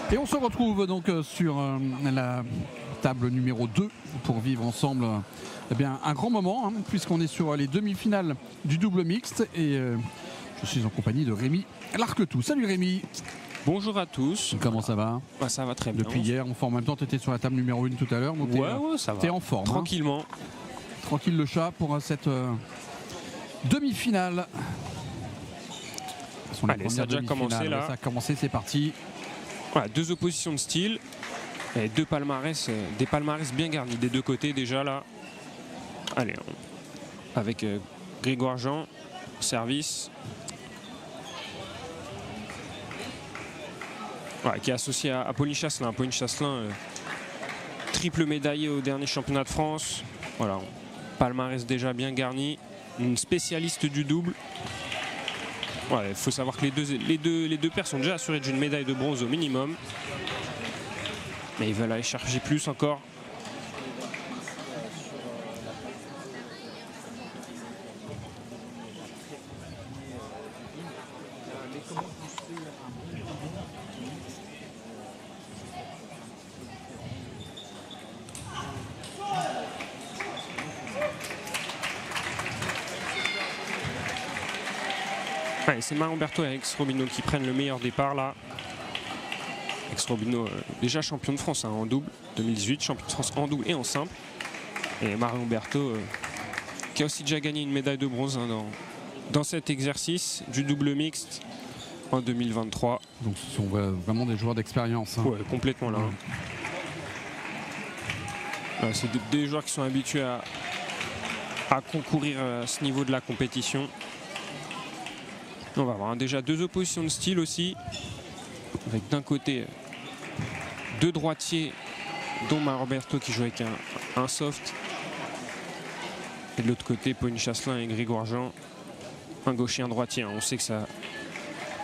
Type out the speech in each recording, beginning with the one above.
Et on se retrouve donc sur la table numéro 2 pour vivre ensemble eh bien, un grand moment, puisqu'on est sur les demi-finales du double mixte. Et je suis en compagnie de Rémi Larquetou. Salut Rémi. Bonjour à tous. Comment ça va? Ça va très bien. Depuis hier, en forme. En même temps, tu étais sur la table numéro 1 tout à l'heure. Donc ça va. T'es en forme. Tranquillement. Tranquille le chat pour cette demi-finale. Allez, ça a déjà commencé là. Ça a commencé, c'est parti. Voilà, deux oppositions de style. Et deux palmarès, des palmarès bien garnis des deux côtés déjà là. Allez, avec Grégoire Jean, service. Voilà, qui est associé à Pauline Chasselin. Pauline Chasselin, triple médaillé au dernier championnat de France. Voilà, palmarès déjà bien garni. Une spécialiste du double. Il faut savoir que les deux paires sont déjà assurées d'une médaille de bronze au minimum. Mais ils veulent aller chercher plus encore. C'est Marion Berthaud et Alex Robino qui prennent le meilleur départ là. Alex Robino, déjà champion de France en double 2018, champion de France en double et en simple. Et Marion Berthaud qui a aussi déjà gagné une médaille de bronze dans cet exercice du double mixte en 2023. Donc ce sont vraiment des joueurs d'expérience. Ouais, complètement là. C'est des joueurs qui sont habitués à concourir à ce niveau de la compétition. On va avoir déjà deux oppositions de style aussi, avec d'un côté deux droitiers, dont Marion Berthaud qui joue avec un soft, et de l'autre côté Pauline Chasselin et Grégoire Jean, un gaucher, un droitier. On sait que ça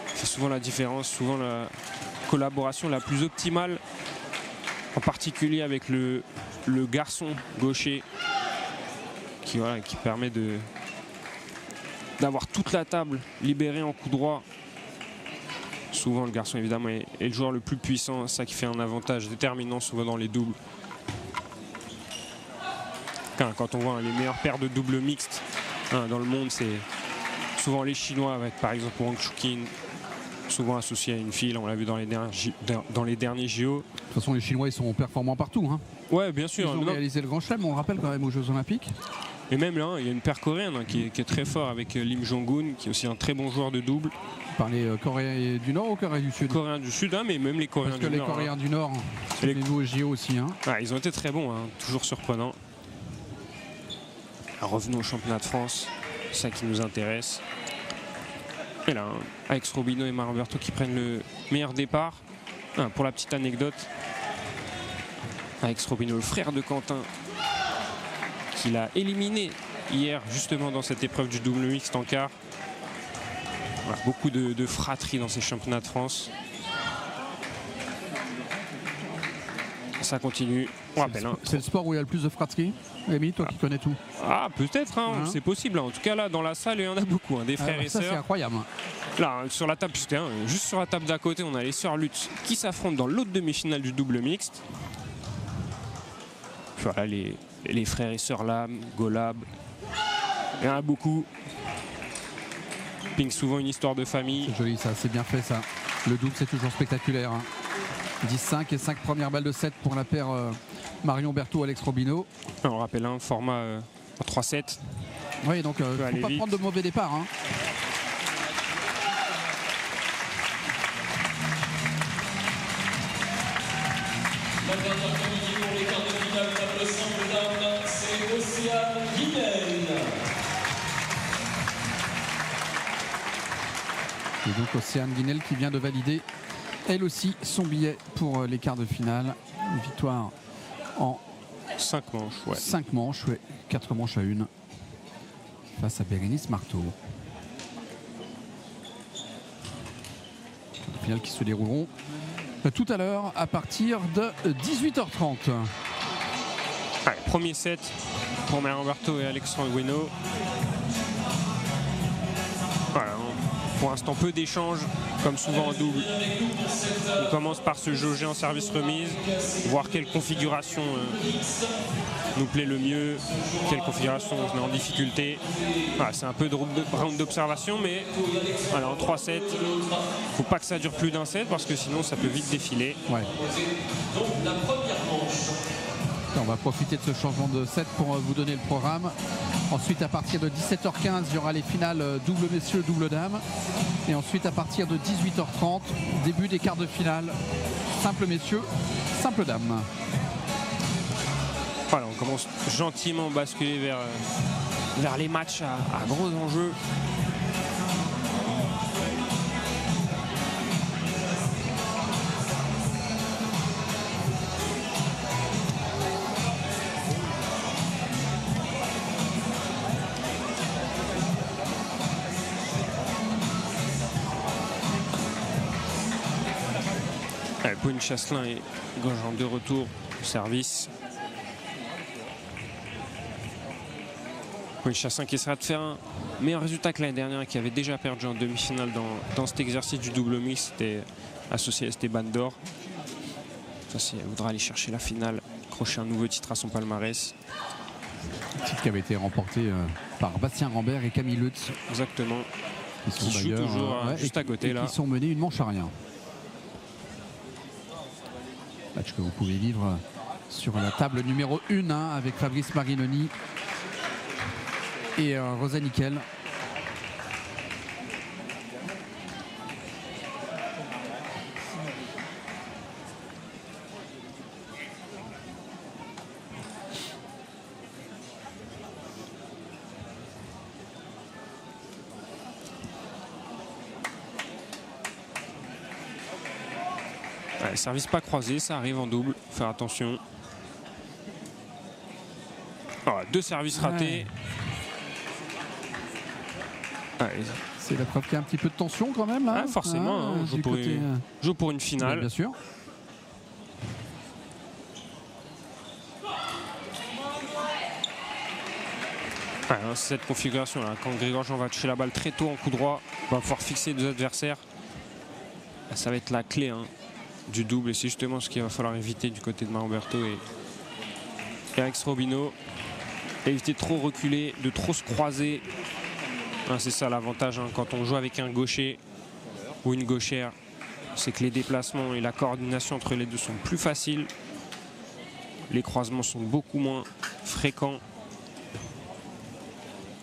fait souvent la différence, souvent la collaboration la plus optimale, en particulier avec le garçon gaucher qui permet d'avoir toute la table libérée en coup droit. Souvent le garçon évidemment est le joueur le plus puissant, ça qui fait un avantage déterminant souvent dans les doubles. Quand on voit les meilleures paires de double mixte dans le monde, c'est souvent les Chinois avec par exemple Wang Chuqin, souvent associé à une fille, on l'a vu dans les derniers JO. De toute façon les Chinois ils sont performants partout. Ouais, bien sûr. Ils ont réalisé le grand chelem, on le rappelle quand même aux Jeux Olympiques. Et même là, il y a une paire coréenne qui est très fort avec Lim Jong-un, qui est aussi un très bon joueur de double. Par les Coréens du Nord ou Coréens du Sud? Coréens du Sud, mais même les Coréens du Nord. Parce que les Coréens du Nord, les nouveaux JO aussi. Ils ont été très bons, toujours surprenants. Alors, revenons au championnat de France, c'est ça qui nous intéresse. Et là, Alex Robino et Marion Berthaud qui prennent le meilleur départ. Pour la petite anecdote, Alex Robino, le frère de Quentin, qu'il a éliminé hier justement dans cette épreuve du double mixte en quart. Voilà, beaucoup de fratrie dans ces championnats de France. Ça continue. On rappelle. C'est le sport où il y a le plus de fratrie. Rémi, toi qui connais tout. Peut-être, c'est possible. En tout cas là dans la salle il y en a beaucoup, des frères et sœurs. C'est incroyable. Là sur la table, juste sur la table d'à côté, on a les sœurs Lutz qui s'affrontent dans l'autre demi-finale du double mixte. Puis voilà les frères et sœurs Lam, Golab, il y en a beaucoup. Ping souvent une histoire de famille. C'est joli ça, c'est bien fait ça. Le double c'est toujours spectaculaire. 10-5 et 5 premières balles de 7 pour la paire Marion Berthaud, Alex Robino. On rappelle un format en 3-7. Oui, donc il ne faut pas prendre de mauvais départ. La dernière comédie pour les quarts de finale, table simple dames, c'est Océane Guinel. Et donc Océane Guinel qui vient de valider elle aussi son billet pour les quarts de finale. Une victoire en 5 manches. 5 manches, 4 manches à 1 face à Bérénice Marteau. Les finales qui se dérouleront tout à l'heure à partir de 18h30. Allez, premier set pour Marion Berthaud et Alexandre Bueno. Voilà, pour l'instant peu d'échanges Comme souvent en double, on commence par se jauger en service remise, voir quelle configuration nous plaît le mieux, quelle configuration on se met en difficulté. Voilà, c'est un peu de round d'observation, mais voilà, en 3-7, il ne faut pas que ça dure plus d'un set parce que sinon ça peut vite défiler. Ouais. On va profiter de ce changement de set pour vous donner le programme. Ensuite, à partir de 17h15, il y aura les finales double messieurs, double dames. Et ensuite, à partir de 18h30, début des quarts de finale, simple messieurs, simple dames. Voilà, on commence gentiment à basculer vers les matchs à gros enjeux. Pauline Chasselin et Grosjean de retour au service. Pauline Chasselin qui essaiera de faire un meilleur résultat que l'année dernière, qui avait déjà perdu en demi-finale dans cet exercice du double mix. C'était associé à Esteban d'Or. Elle voudra aller chercher la finale, accrocher un nouveau titre à son palmarès. Un titre qui avait été remporté par Bastien Rambert et Camille Lutz. Exactement. Qui jouent toujours juste à côté là. Qui sont menés une manche à rien. Match que vous pouvez vivre sur la table numéro 1 avec Fabrice Marinoni et Rosa Nickel. Service pas croisé, ça arrive en double, faut faire attention. Voilà, 2 services ratés. Ouais. C'est la preuve qu'il y a un petit peu de tension quand même là. Forcément, on joue pour une finale. Bien sûr. Cette configuration là, quand Grégor-Jean va toucher la balle très tôt en coup droit, va pouvoir fixer 2 adversaires. Ça va être la clé du double, et c'est justement ce qu'il va falloir éviter du côté de Maroberto et Alex Robino. Éviter de trop reculer, de trop se croiser. C'est ça l'avantage quand on joue avec un gaucher ou une gauchère, c'est que les déplacements et la coordination entre les deux sont plus faciles. Les croisements sont beaucoup moins fréquents.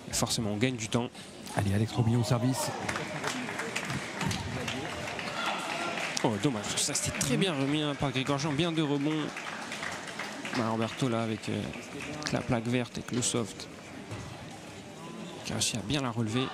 Et forcément, on gagne du temps. Allez, Alex Robino au service. Oh, dommage, ça c'était très bien remis par Grégor-Jean, bien de rebonds. Roberto là avec la plaque verte et le soft qui a réussi à bien la relever.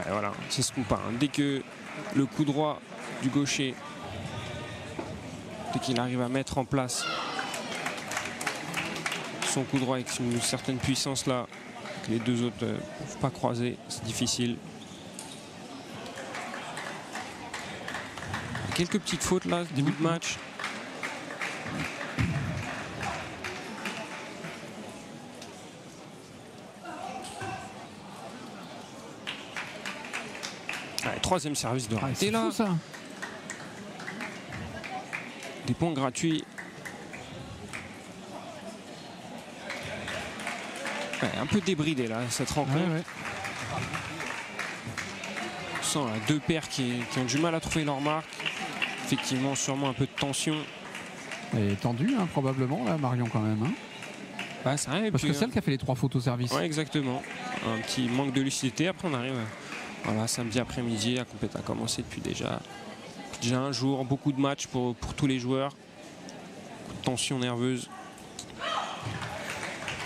Voilà, c'est ce qu'on parle. Dès que le coup droit du gaucher, dès qu'il arrive à mettre en place son coup droit avec une certaine puissance là, que les deux autres ne peuvent pas croiser, c'est difficile. Quelques petites fautes là, début de match. Troisième service de raté là. Ça. Des points gratuits. Un peu débridé là cette rencontre. On sent là, 2 paires qui ont du mal à trouver leur marque. Effectivement, sûrement un peu de tension. Elle est tendue probablement là, Marion quand même. Ça arrive. Parce que celle qui a fait les 3 fautes au service. Ouais, exactement. Un petit manque de lucidité. Après on arrive. Voilà, samedi après-midi, la compétition a commencé depuis déjà un jour, beaucoup de matchs pour tous les joueurs, beaucoup de tension nerveuse.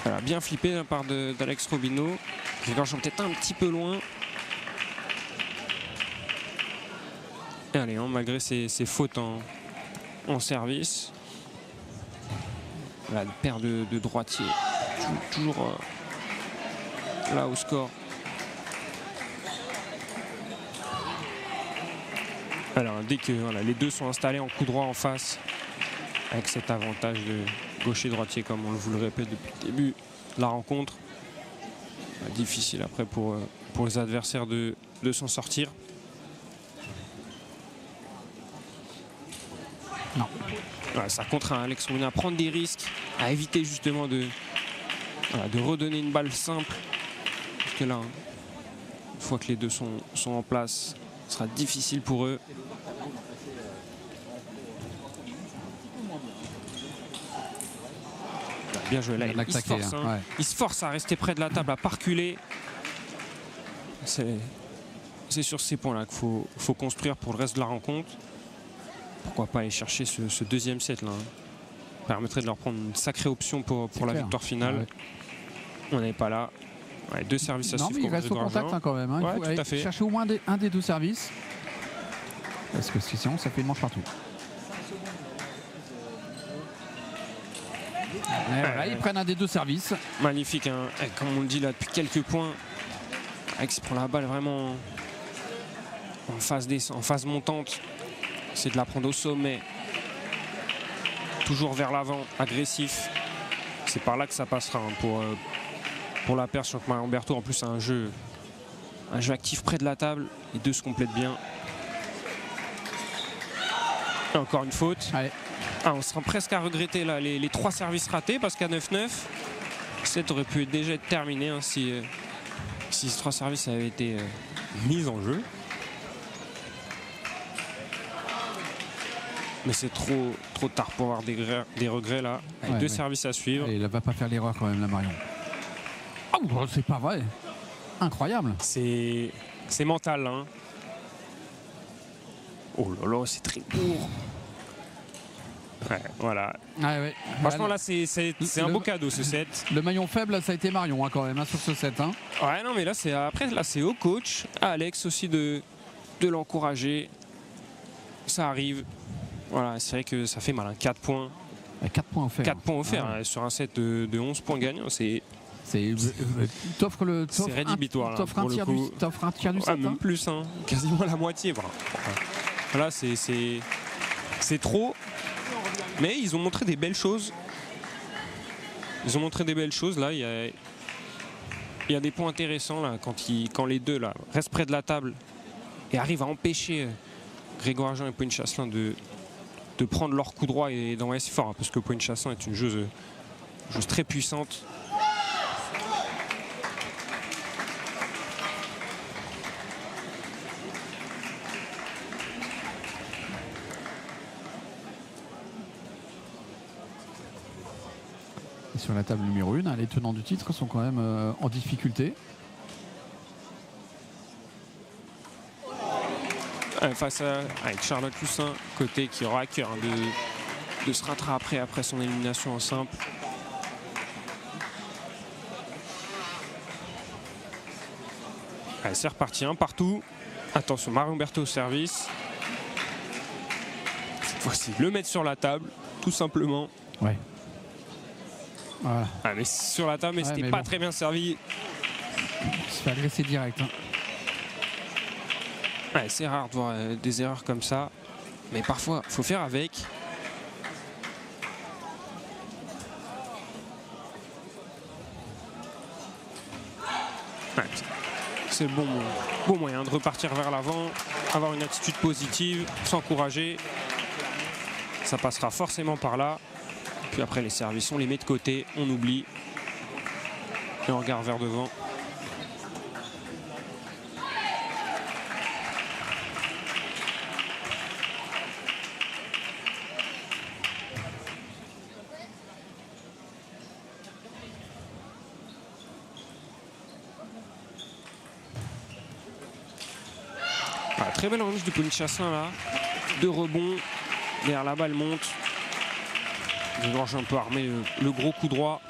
Voilà, bien flippé de la part d'Alex Robino. Grégor-Jean peut-être un petit peu loin. Et allez, malgré ses fautes en service. Voilà, une paire de droitiers. Toujours là au score. Alors dès que voilà, les deux sont installés en coup droit en face, avec cet avantage de gaucher-droitier comme on vous le répète depuis le début de la rencontre, difficile après pour les adversaires de s'en sortir. Non. Voilà, ça contraint Alex Mouna à prendre des risques, à éviter justement de redonner une balle simple. Parce que là, une fois que les deux sont en place, ce sera difficile pour eux. Bien joué là, il se force, hein. Il se force à rester près de la table, à pas reculer. C'est sur ces points-là qu'il faut construire pour le reste de la rencontre. Pourquoi pas aller chercher ce deuxième set là, hein. Permettrait de leur prendre une sacrée option pour la victoire finale. Ouais. On n'est pas là. Ouais, 2 services à suivre. Non, mais il reste au contact hein, quand même. Hein. Ouais, il faut aller chercher au moins un des 2 services. Parce que sinon, ça fait une manche partout. Voilà, ils prennent un des 2 services. Magnifique, hein. Comme on le dit là depuis quelques points. Alex prend la balle vraiment en phase montante. C'est de la prendre au sommet. Toujours vers l'avant, agressif. C'est par là que ça passera hein, pour la paire sur Marion Berthaud. En plus, c'est un jeu actif près de la table. Les deux se complètent bien. Et encore une faute. Ouais. On sera presque à regretter là, les 3 services ratés parce qu'à 9-9, cette aurait pu déjà être terminé hein, si ces 3 services avaient été mis en jeu. Mais c'est trop tard pour avoir des regrets là. Avec 2 services à suivre. Et il ne va pas faire l'erreur quand même, la Marion. Oh, c'est pas vrai. Incroyable. C'est mental. Hein. Oh là là, c'est très lourd. Ouais, voilà. Ouais. Franchement, là, c'est un beau cadeau ce set. Le maillon faible, ça a été Marion hein, quand même hein, sur ce set. Hein. Ouais, non, mais là, c'est au coach, à Alex aussi de l'encourager. Ça arrive. Voilà, c'est vrai que ça fait mal. 4 points. 4 points offerts. 4 points offerts hein, sur un set de 11 points gagnants. T'offres rédhibitoire. T'offres un tiers du set. Même plus, hein, quasiment la moitié. Voilà, c'est trop. Mais ils ont montré des belles choses. Là, il y a des points intéressants là, quand les deux là, restent près de la table et arrivent à empêcher Grégoire Agen et Pauline Chasselin de prendre leur coup droit et d'envoyer si fort. Hein, parce que Pauline Chasselin est une joueuse très puissante. Et sur la table numéro 1, les tenants du titre sont quand même en difficulté. Face avec Charlotte Toussaint, côté qui aura à cœur hein, de se rattraper après son élimination en simple. Allez, c'est reparti, un partout. Attention, Marion Berthaud au service. Cette fois-ci, le mettre sur la table, tout simplement. Ouais. Voilà. Mais sur la table, mais c'était pas très bien servi. Il se fait agresser direct. Hein. Ouais, c'est rare de voir des erreurs comme ça, mais parfois il faut faire avec. Ouais, c'est le bon moyen de repartir vers l'avant, avoir une attitude positive, s'encourager. Ça passera forcément par là. Puis après les services, on les met de côté, on oublie et on regarde vers devant. Très belle remise de Pauline Chasselin là. 2 rebonds. Derrière la balle monte. Grégoire un peu armé le gros coup droit.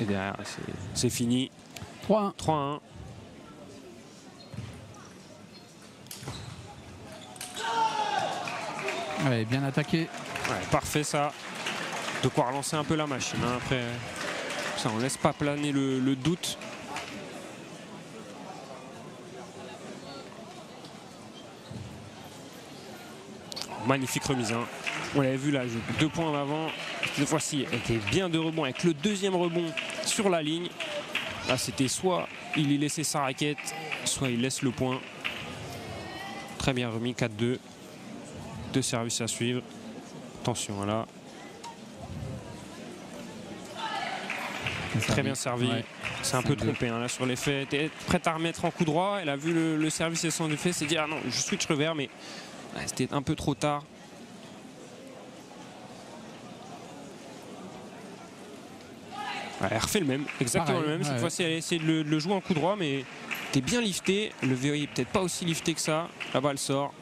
Et derrière c'est fini. 3-1. 3-1. Ouais, bien attaqué. Ouais, parfait ça. de quoi relancer un peu la machine. Hein. Après, ça, on laisse pas planer le doute. Magnifique remise. Hein. On l'avait vu là, 2 points en avant. Cette fois-ci, elle était bien de rebond avec le deuxième rebond sur la ligne. Là, c'était soit il y laissait sa raquette, soit il laisse le point. Très bien remis, 4-2. 2 services à suivre. Attention là. Très bien servi. Ouais. C'est un peu trompé hein, là sur l'effet. Elle était prête à remettre en coup droit. Elle a vu le service et son effet. Elle s'est dit ah non, je switch revers, mais ouais, c'était un peu trop tard. Ouais, elle refait le même, exactement Pareil, le même. Cette ouais. fois-ci, elle a essayé de le jouer en coup droit, mais était bien lifté. Le verrouille peut-être pas aussi lifté que ça. Là-bas, elle sort.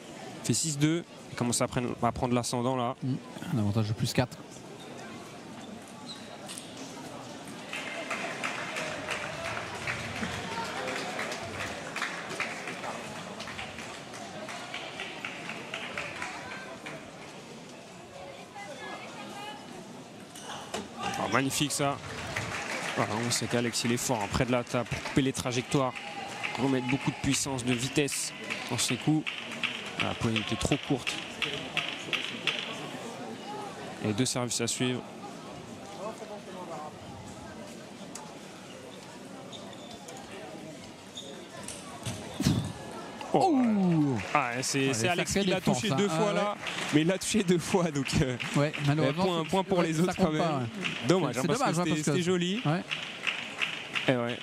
Fait 6-2. Elle commence à prendre l'ascendant là. Un avantage de +4. Alors, magnifique ça. Voilà, on sait qu'Alex il est fort hein, près de la table pour couper les trajectoires, remettre beaucoup de puissance, de vitesse dans ses coups. La poignée était trop courte. Et 2 services à suivre. Oh. Ah, c'est Alex qui l'a touché 2 fois là, mais il l'a touché 2 fois donc Ouais, malheureusement, un point pour les autres quand même. Pas, ouais. Dommage, C'est hein, parce dommage, que hein, c'était joli. Ouais. Et ouais.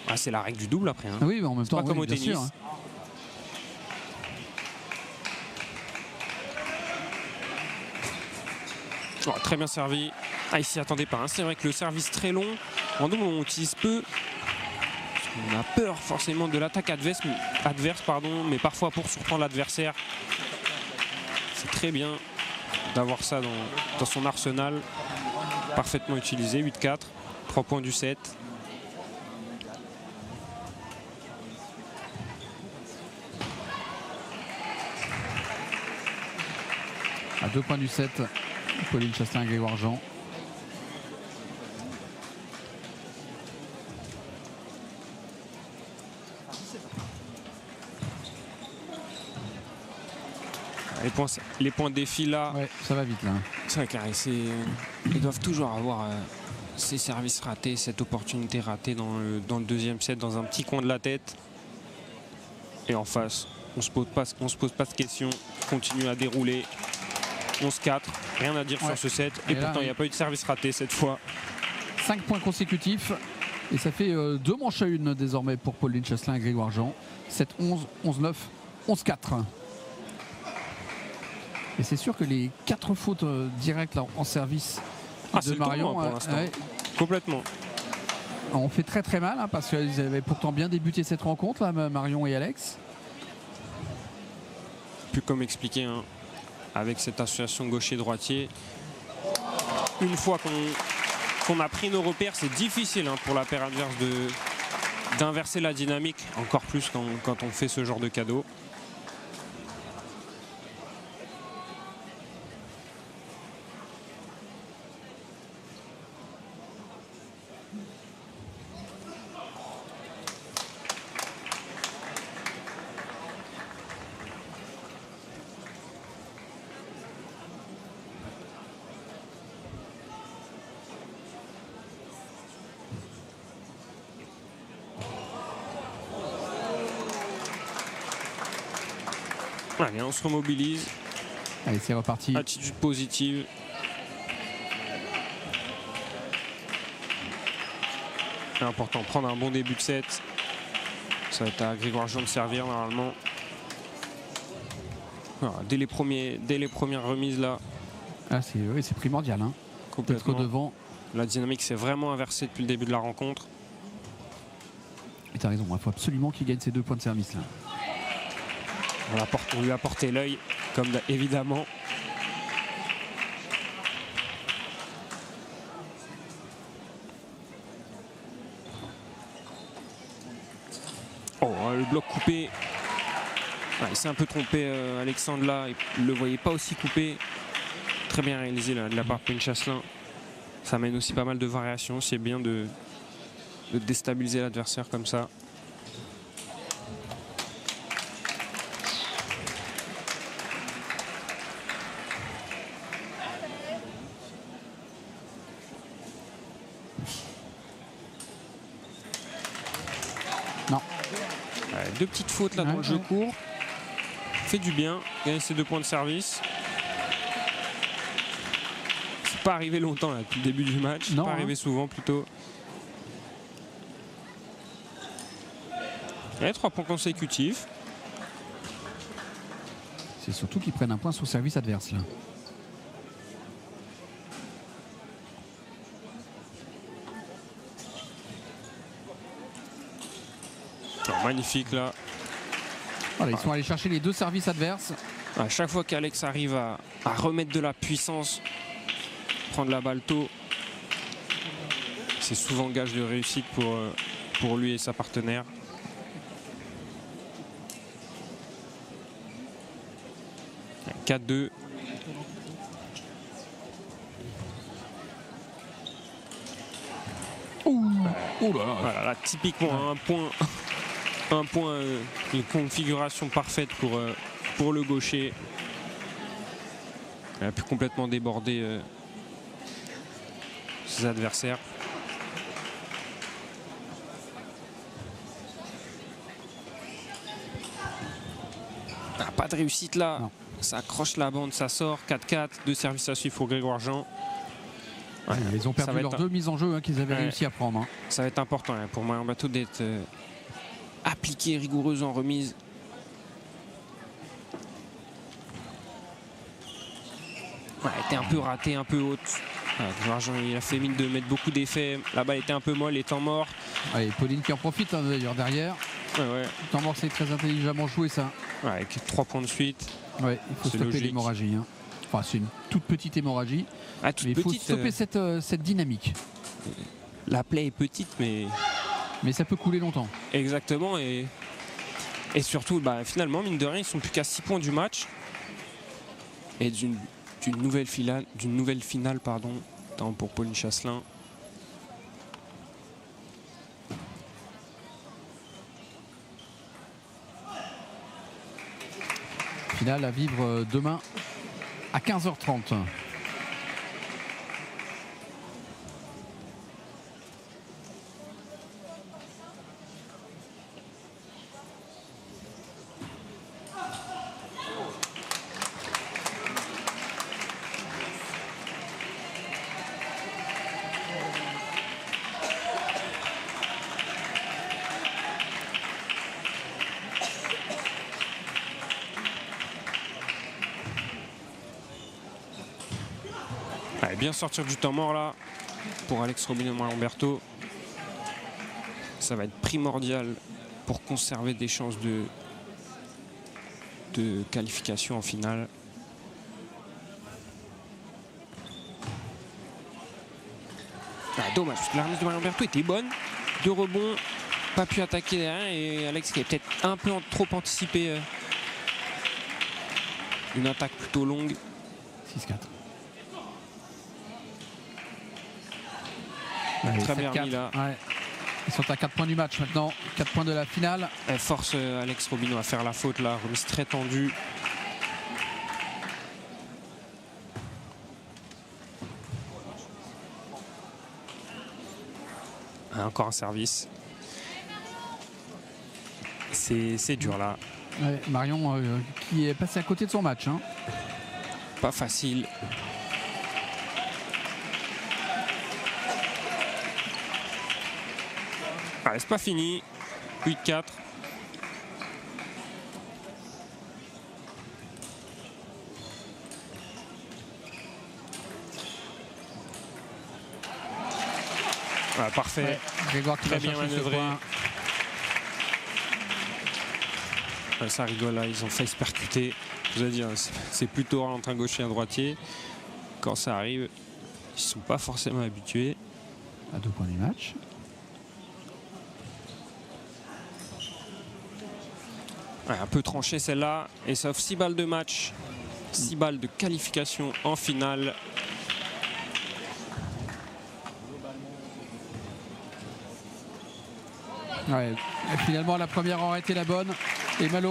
Ah, c'est la règle du double après. Hein. Oui, mais en même temps, Pas comme oui, au bien tennis. sûr. Oh, très bien servi. Ah, il s'y attendait pas. Hein. C'est vrai que le service très long, en double, on utilise peu. On a peur forcément de l'attaque adverse, mais parfois pour surprendre l'adversaire. C'est très bien d'avoir ça dans son arsenal. Parfaitement utilisé. 8-4. 3 points du 7. À 2 points du 7, Pauline Chastelin et Grégoire Jean. Les points défilent là. Ouais, ça va vite là. C'est vrai carré. Ils doivent toujours avoir ces services ratés, cette opportunité ratée dans le deuxième set, dans un petit coin de la tête. Et en face, on se pose pas de questions. On continue à dérouler. 11-4, rien à dire sur ce set. Et là, pourtant, il n'y a pas eu de service raté cette fois. 5 points consécutifs. Et ça fait 2 manches à 1 désormais pour Pauline Chastelin et Grégoire Jean. 7-11, 11-9, 11-4. Et c'est sûr que les 4 fautes directes là, en service de Marion, pour l'instant. Complètement. On fait très très mal hein, parce qu'ils avaient pourtant bien débuté cette rencontre là, Marion et Alex. Plus comme expliqué hein, avec cette association gaucher-droitier. Une fois qu'on a pris nos repères, c'est difficile hein, pour la paire adverse d'inverser la dynamique, encore plus quand on fait ce genre de cadeau. Allez, on se remobilise. Allez, c'est reparti. Attitude positive. C'est important, prendre un bon début de set. Ça va être à Grégoire Jean de servir normalement. Voilà, dès les premières remises là. Ah, c'est primordial. Hein. Complètement. D'être devant. La dynamique s'est vraiment inversée depuis le début de la rencontre. Et t'as raison, il faut absolument qu'il gagne ces 2 points de service là. On lui a porté l'œil, comme évidemment. Oh, le bloc coupé. Ouais, il s'est un peu trompé, Alexandre là. Il ne le voyait pas aussi coupé. Très bien réalisé là, de la part de Pauline Chasselin. Ça amène aussi pas mal de variations. C'est bien de déstabiliser l'adversaire comme ça. Non. Deux petites fautes là dans le jeu court. Fait du bien. Gagner ses 2 points de service. C'est pas arrivé longtemps là, depuis le début du match. Non, pas arrivé souvent plutôt. Et 3 points consécutifs. C'est surtout qu'ils prennent un point sur service adverse là. Alors, magnifique là. Voilà, ils sont allés chercher les 2 services adverses. À chaque fois qu'Alex arrive à remettre de la puissance, prendre la balle tôt, c'est souvent gage de réussite pour lui et sa partenaire. « 4-2 ». Oh là là. Voilà, là, typiquement un point, une configuration parfaite pour le gaucher. Il a pu complètement déborder ses adversaires. Ah, pas de réussite là. Non. Ça accroche la bande, ça sort. 4-4, 2 services à suivre pour Grégoire Jean. Ouais, Ils ont perdu leurs 2 mises en jeu qu'ils avaient réussi à prendre. Ça va être important pour Marion Berthaud d'être appliqué, rigoureuse en remise. Ouais, elle était un peu ratée, un peu haute. Grégoire Jean, il a fait mine de mettre beaucoup d'effets. La balle était un peu molle, les temps morts. Ouais, et Pauline qui en profite d'ailleurs derrière. Ouais. Temps mort, c'est très intelligemment joué ça. Ouais, avec 3 points de suite. Ouais, il faut stopper l'hémorragie. Enfin, c'est une toute petite hémorragie. Ah, toute mais il faut petite, stopper cette dynamique. La plaie est petite, mais ça peut couler longtemps. Exactement. Et surtout, finalement, mine de rien, ils sont plus qu'à 6 points du match. Et d'une nouvelle finale, pardon, tant pour Pauline Chasselin. Finale à vivre demain à 15h30. Bien sortir du temps mort là pour Alex Robineau et Marion Berthaud. Ça va être primordial pour conserver des chances de qualification en finale. Dommage, parce que la remise de Marion Berthaud était bonne. 2 rebonds, pas pu attaquer derrière, et Alex qui a peut-être un peu trop anticipé une attaque plutôt longue. 6-4. Très bien remis là. Ouais. Ils sont à 4 points du match maintenant, 4 points de la finale. Elle force Alex Robineau à faire la faute là, remise très tendue. Encore un service. C'est dur là. Ouais, Marion qui est passé à côté de son match. Pas facile. Allez, c'est pas fini. 8-4. Voilà, parfait. Ouais, Grégoire qui très va bien chercher manœuvré. ce point. Ça rigole là, ils ont failli se percuter. Je vous ai dit, c'est plutôt entre un gaucher et un droitier. Quand ça arrive, ils sont pas forcément habitués. À 2 points du match. Ouais, un peu tranché celle-là. Et ça offre 6 balles de match 6 balles de qualification en finale. Ouais. Et finalement, la première aurait été la bonne. Et malheureusement,